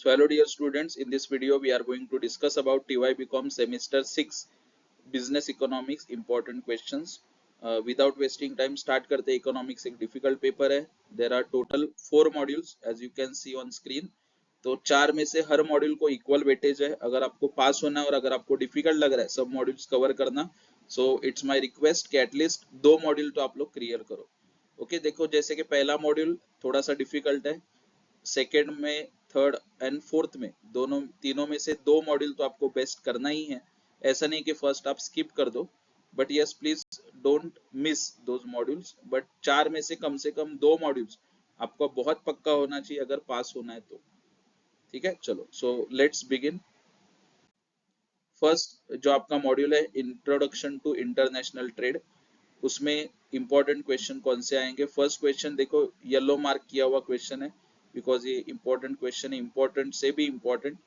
So hello dear students, in this video we are going to discuss about TY-BCom semester 6 business economics important questions. Without wasting time start करते हैं. Economics एक difficult paper है. There are total 4 modules as you can see on screen. तो 4 में से हर module को equal weightage है. अगर आपको पास होना है और अगर आपको डिफिकल्ट लग रहा है सब मॉड्यूल्स कवर करना, सो इट्स माय रिक्वेस्ट कि एटलीस्ट 2 मॉड्यूल तो आप लोग क्लियर करो. ओके देखो, जैसे कि पहला मॉड्यूल थोड़ा सा डिफिकल्ट है, सेकेंड में, थर्ड एंड फोर्थ में, दोनों तीनों में से 2 मॉड्यूल तो आपको बेस्ट करना ही है. ऐसा नहीं कि फर्स्ट आप स्किप कर दो, but yes please don't miss those modules. But 4 में से कम 2 मॉड्यूल्स आपको बहुत पक्का होना चाहिए अगर पास होना है तो. ठीक है, चलो सो लेट्स बिगिन. फर्स्ट जो आपका मॉड्यूल है इंट्रोडक्शन टू इंटरनेशनल ट्रेड, उसमें इंपॉर्टेंट क्वेश्चन कौन से आएंगे. फर्स्ट क्वेश्चन देखो, येलो मार्क किया हुआ क्वेश्चन है बिकॉज ये इंपॉर्टेंट क्वेश्चन है, इंपॉर्टेंट से भी important.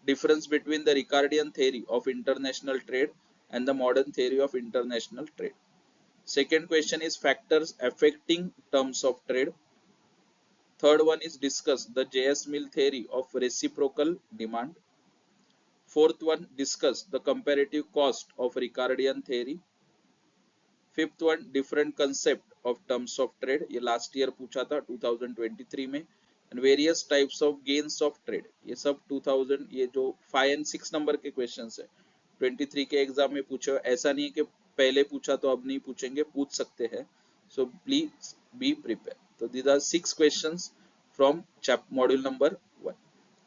Difference between the Ricardian theory of international trade and the modern theory of international trade. Second question is factors affecting terms of trade. Third one is discuss the JS mill theory of reciprocal demand. Fourth one discuss the comparative cost of Ricardian theory. Fifth one different concept of terms of trade, ये last year पूछा था 2023 में. And various types of gains of trade, ये सब 2000, ये जो 5 and 6 number के questions है 23 के एग्जाम में पूछे. ऐसा नहीं है कि पहले पूछा तो अब नहीं पूछेंगे, पूछ सकते हैं. So please be prepare. तो these are 6 questions from module number 1.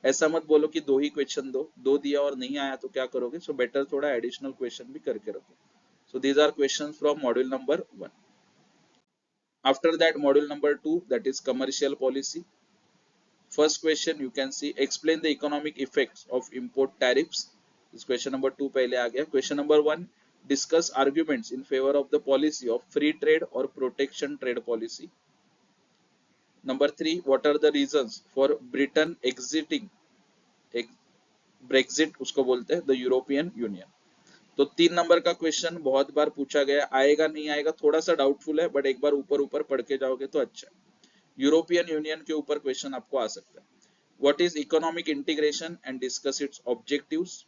ऐसा मत बोलो कि 2 ही क्वेश्चन दो दिया और नहीं आया तो क्या करोगे. सो बेटर थोड़ा एडिशनल क्वेश्चन भी करके रखो. So these are questions from module number 1. After that, module number 2, that is commercial policy. First question you can see, explain the economic effects of import tariffs. This question number 2 पहले आ गया. Question number 1, discuss arguments in favor of the policy of free trade or protection trade policy. Number 3, what are the reasons for Britain exiting, Brexit उसको बोलते हैं, the European Union. तो 3 number का question बहुत बार पूछा गया, आएगा नहीं आएगा थोड़ा सा डाउटफुल है, बट एक बार ऊपर ऊपर पढ़ के जाओगे तो अच्छा है. यूरोपियन यूनियन के ऊपर क्वेश्चन आपको आ सकता है. What is economic integration and discuss it's objectives.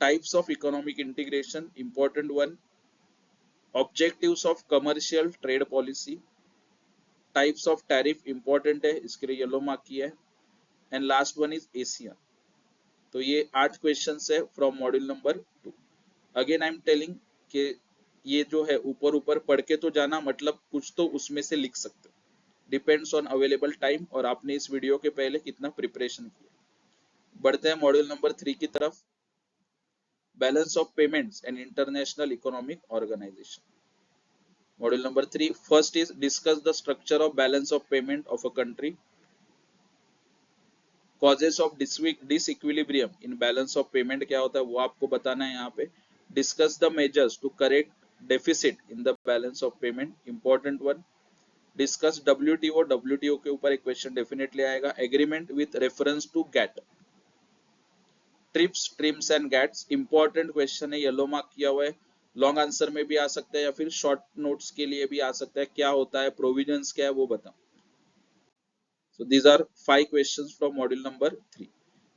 Types of economic integration, important one. Objectives of commercial trade policy. Types of tariff, important है, इसके लिए येलो मार्क किया है. And last one is Asia. तो ये 8 क्वेश्चंस है from module number 2. Again I am telling कि ये जो है ऊपर ऊपर पढ़ के तो जाना, मतलब कुछ तो उसमें से लिख सकते हो. डिपेंड्स ऑन अवेलेबल टाइम और आपने इस वीडियो के पहले कितना प्रिपरेशन किया. बढ़ते हैं मॉड्यूल नंबर 3 की तरफ. Balance of payments and international economic organisation. Module number 3, first is discuss the structure of balance of payment of a country. Causes of disequilibrium in balance of payment क्या होता है वो आपको बताना है यहाँ पे. Discuss the measures to correct deficit in the balance of payment, important one. Discuss WTO के ऊपर एक क्वेश्चन डेफिनेटली आएगा. Agreement with reference to GATT. TRIPS, TRIMS and gets, important question है, येलो मार्क किया हुआ है. लॉन्ग आंसर में भी आ सकता है या फिर शॉर्ट नोट्स के लिए भी आ सकता है. क्या होता है, प्रोविजंस क्या है वो बताओ. So these are 5 questions from module number 3.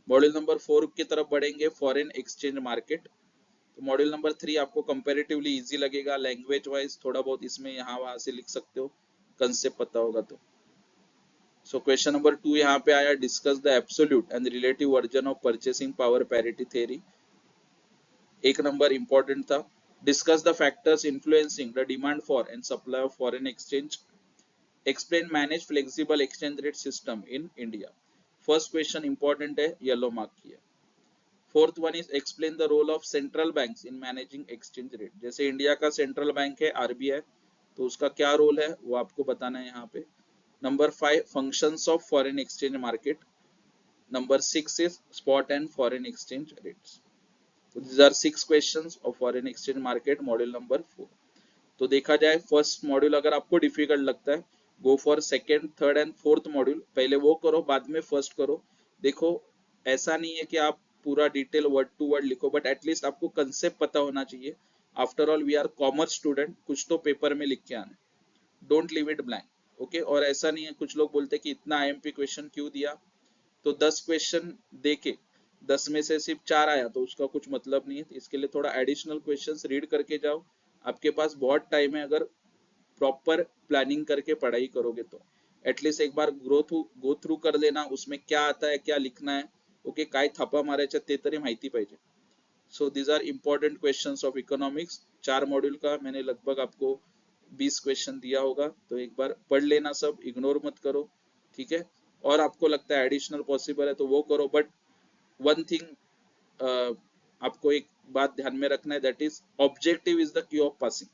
Module number 4 की तरफ बढ़ेंगे, फॉरेन एक्सचेंज मार्केट. तो मॉड्यूल नंबर 3 आपको कंपैरेटिवली इजी लगेगा. लैंग्वेज वाइज थोड़ा बहुत इसमें यहाँ वहां से लिख सकते हो, कंसेप्ट पता होगा तो. सो क्वेश्चन नंबर 2 यहाँ पे आया, discuss the absolute and relative version of purchasing power parity theory. 1 number important था. Discuss the factors influencing the demand for and supply of foreign exchange. Explain manage flexible exchange rate system in India. First question important है, yellow mark किया. Fourth one is explain the role of central banks in managing exchange rate. जैसे India का central bank है RBI, तो उसका क्या role है वो आपको बताना है यहाँ पे. Number 5, functions of foreign exchange market. Number 6 is spot and foreign exchange rates. So these are 6 questions of foreign exchange market, module number 4. तो देखा जाए फर्स्ट मॉड्यूल अगर आपको डिफिकल्ट लगता है, go for second, third and fourth module. पहले वो करो, बाद में फर्स्ट करो. देखो ऐसा नहीं है कि आप पूरा डिटेल वर्ड टू वर्ड लिखो, बट एटलीस्ट आपको कंसेप्ट पता होना चाहिए. After all we are commerce student, कुछ तो पेपर में लिख के आना. Don't leave it blank. Okay, और ऐसा नहीं है, कुछ लोग बोलते कि इतना आईएमपी क्वेश्चन क्यों दिया. तो 10 क्वेश्चन देके 10 में से सिर्फ 4 आया तो उसका कुछ मतलब नहीं है। इसके लिए थोड़ा एडिशनल क्वेश्चंस रीड करके जाओ, आपके पास बहुत टाइम है। अगर प्रॉपर प्लानिंग करके पढ़ाई करोगे तो एटलीस्ट एक बार गो थ्रू कर लेना, उसमें क्या आता है, क्या लिखना है, ओके, काय थापा मारायच्या ते तरी माहिती पाहिजे। So these are important questions of economics. 4 module का मैंने लगभग आपको 20 क्वेश्चन दिया होगा, तो एक बार पढ़ लेना, सब इग्नोर मत करो, ठीक है। और आपको लगता है एडिशनल पॉसिबल है तो वो करो, बट वन थिंग आपको एक बात ध्यान में रखना है, that is objective is the key of passing.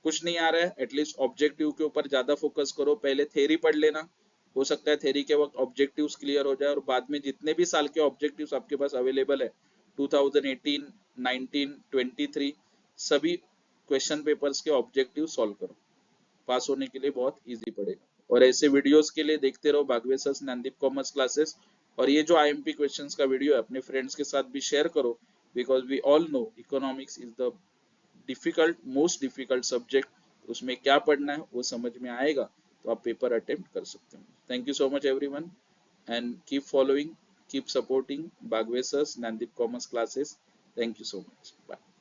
कुछ नहीं आ रहा है, एटलीस्ट ऑब्जेक्टिव के ऊपर ज्यादा फोकस करो। पहले थ्योरी पढ़ लेना, हो सकता है थ्योरी के वक्त ऑब्जेक्टिव्स क्लियर हो जाए, और बाद में जितने भी साल के ऑब्जेक्टिव्स आपके पास अवेलेबल है 2018, 19, 23, सभी क्वेश्चन पेपर्स के ऑब्जेक्टिव सॉल्व करो, पास होने के लिए बहुत इजी पड़ेगा। और ऐसे वीडियोस के लिए देखते रहो भागवेसर ज्ञानदीप कॉमर्स क्लासेस। और ये जो आईएमपी क्वेश्चंस का वीडियो है अपने फ्रेंड्स के साथ भी शेयर करो, because we all know economics is the difficult, most difficult subject. उसमें क्या पढ़ना है वो समझ में आएगा तो आप पेपर अटेम्प्ट कर सकते हो। Thank you so much everyone, and keep following, keep supporting Bhagwesar Gyandeep commerce classes. Thank you so much, bye.